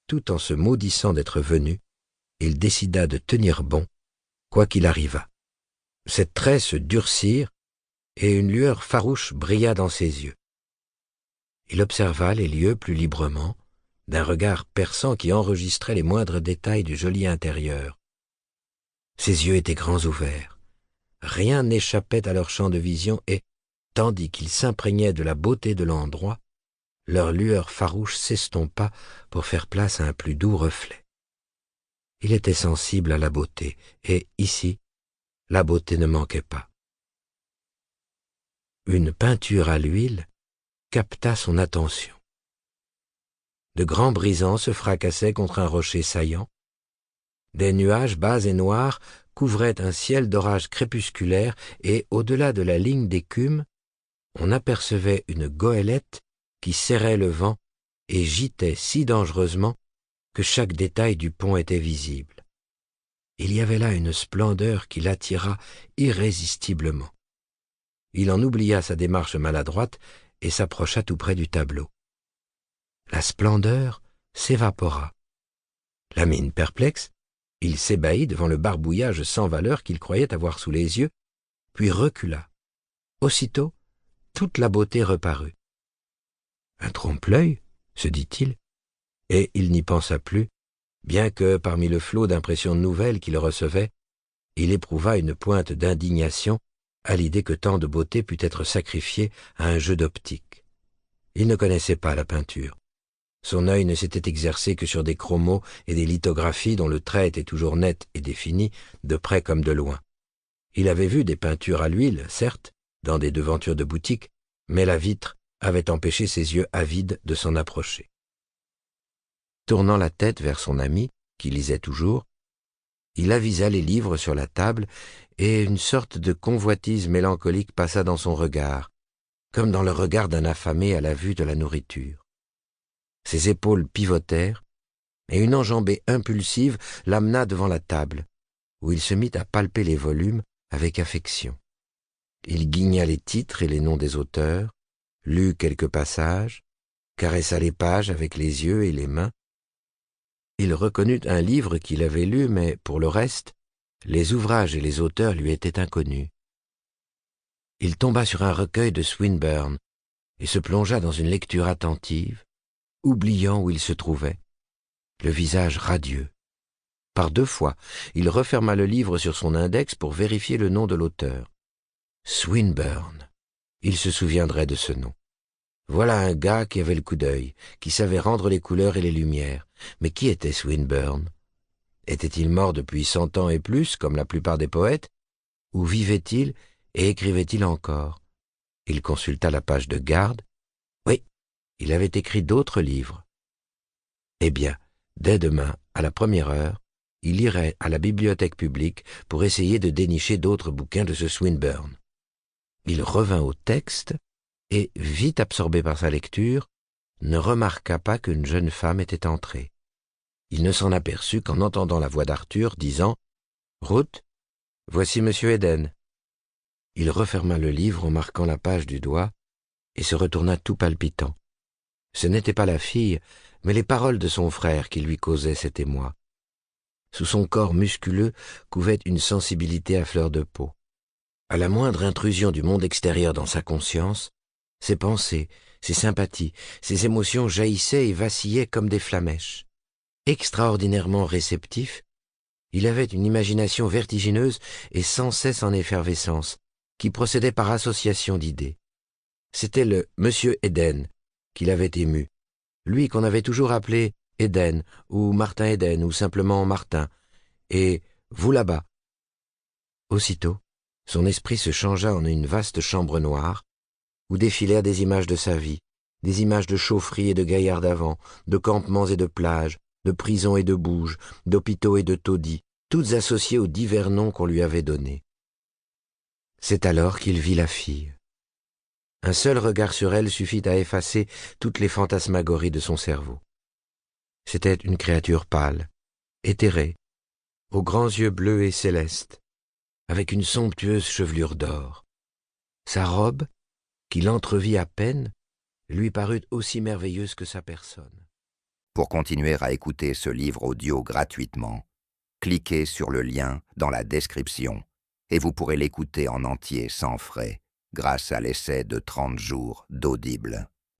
tout en se maudissant d'être venu, il décida de tenir bon, quoi qu'il arrivât. Ses traits se durcirent et une lueur farouche brilla dans ses yeux. Il observa les lieux plus librement, d'un regard perçant qui enregistrait les moindres détails du joli intérieur. Ses yeux étaient grands ouverts. Rien n'échappait à leur champ de vision et, tandis qu'ils s'imprégnaient de la beauté de l'endroit, leur lueur farouche s'estompa pour faire place à un plus doux reflet. Il était sensible à la beauté, et ici, la beauté ne manquait pas. Une peinture à l'huile capta son attention. De grands brisants se fracassaient contre un rocher saillant. Des nuages bas et noirs couvraient un ciel d'orage crépusculaire et, au-delà de la ligne d'écume, on apercevait une goélette qui serrait le vent et gîtait si dangereusement que chaque détail du pont était visible. Il y avait là une splendeur qui l'attira irrésistiblement. Il en oublia sa démarche maladroite et s'approcha tout près du tableau. La splendeur s'évapora. La mine perplexe, il s'ébahit devant le barbouillage sans valeur qu'il croyait avoir sous les yeux, puis recula. Aussitôt, toute la beauté reparut. Un trompe-l'œil, se dit-il, et il n'y pensa plus, bien que, parmi le flot d'impressions nouvelles qu'il recevait, il éprouva une pointe d'indignation à l'idée que tant de beauté pût être sacrifiée à un jeu d'optique. Il ne connaissait pas la peinture. Son œil ne s'était exercé que sur des chromos et des lithographies dont le trait était toujours net et défini, de près comme de loin. Il avait vu des peintures à l'huile, certes, dans des devantures de boutiques, mais la vitre avait empêché ses yeux avides de s'en approcher. Tournant la tête vers son ami, qui lisait toujours, il avisa les livres sur la table et une sorte de convoitise mélancolique passa dans son regard, comme dans le regard d'un affamé à la vue de la nourriture. Ses épaules pivotèrent, et une enjambée impulsive l'amena devant la table, où il se mit à palper les volumes avec affection. Il guigna les titres et les noms des auteurs, lut quelques passages, caressa les pages avec les yeux et les mains. Il reconnut un livre qu'il avait lu, mais pour le reste, les ouvrages et les auteurs lui étaient inconnus. Il tomba sur un recueil de Swinburne et se plongea dans une lecture attentive, oubliant où il se trouvait, le visage radieux. Par 2 fois, il referma le livre sur son index pour vérifier le nom de l'auteur. Swinburne. Il se souviendrait de ce nom. Voilà un gars qui avait le coup d'œil, qui savait rendre les couleurs et les lumières. Mais qui était Swinburne? Était-il mort depuis 100 ans et plus, comme la plupart des poètes? Ou vivait-il et écrivait-il encore? Il consulta la page de garde. Oui, il avait écrit d'autres livres. Eh bien, dès demain, à la 1re heure, il irait à la bibliothèque publique pour essayer de dénicher d'autres bouquins de ce Swinburne. Il revint au texte et, vite absorbé par sa lecture, ne remarqua pas qu'une jeune femme était entrée. Il ne s'en aperçut qu'en entendant la voix d'Arthur disant « Ruth, voici Monsieur Eden ». Il referma le livre en marquant la page du doigt et se retourna tout palpitant. Ce n'était pas la fille, mais les paroles de son frère qui lui causaient cet émoi. Sous son corps musculeux couvait une sensibilité à fleur de peau. À la moindre intrusion du monde extérieur dans sa conscience, ses pensées, ses sympathies, ses émotions jaillissaient et vacillaient comme des flammèches. Extraordinairement réceptif, il avait une imagination vertigineuse et sans cesse en effervescence, qui procédait par association d'idées. C'était le Monsieur Eden qui l'avait ému, lui qu'on avait toujours appelé Eden, ou Martin Eden, ou simplement Martin, et vous là-bas. Aussitôt, son esprit se changea en une vaste chambre noire, où défilèrent des images de sa vie, des images de chaufferies et de gaillards d'avant, de campements et de plages, de prisons et de bouges, d'hôpitaux et de taudis, toutes associées aux divers noms qu'on lui avait donnés. C'est alors qu'il vit la fille. Un seul regard sur elle suffit à effacer toutes les fantasmagories de son cerveau. C'était une créature pâle, éthérée, aux grands yeux bleus et célestes, avec une somptueuse chevelure d'or. Sa robe, qu'il entrevit à peine, lui parut aussi merveilleuse que sa personne. Pour continuer à écouter ce livre audio gratuitement, cliquez sur le lien dans la description et vous pourrez l'écouter en entier sans frais grâce à l'essai de 30 jours d'Audible.